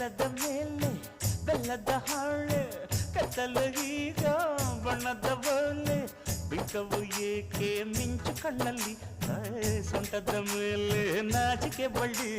ನೆಲದ ಮೇಲೆ ಬೆಲ್ಲದ ಹಾಳೆ ಕತ್ತಲು ಈಗ ಬಣ್ಣದ ಬೋಲೆ ಬಿಂಕವು ಏಕೆ ಮಿಂಚು ಕಣ್ಣಲ್ಲಿ ಸೊಂಟದ ಮೇಲೆ ನಾಚಿಕೆ ಬಳ್ಳಿ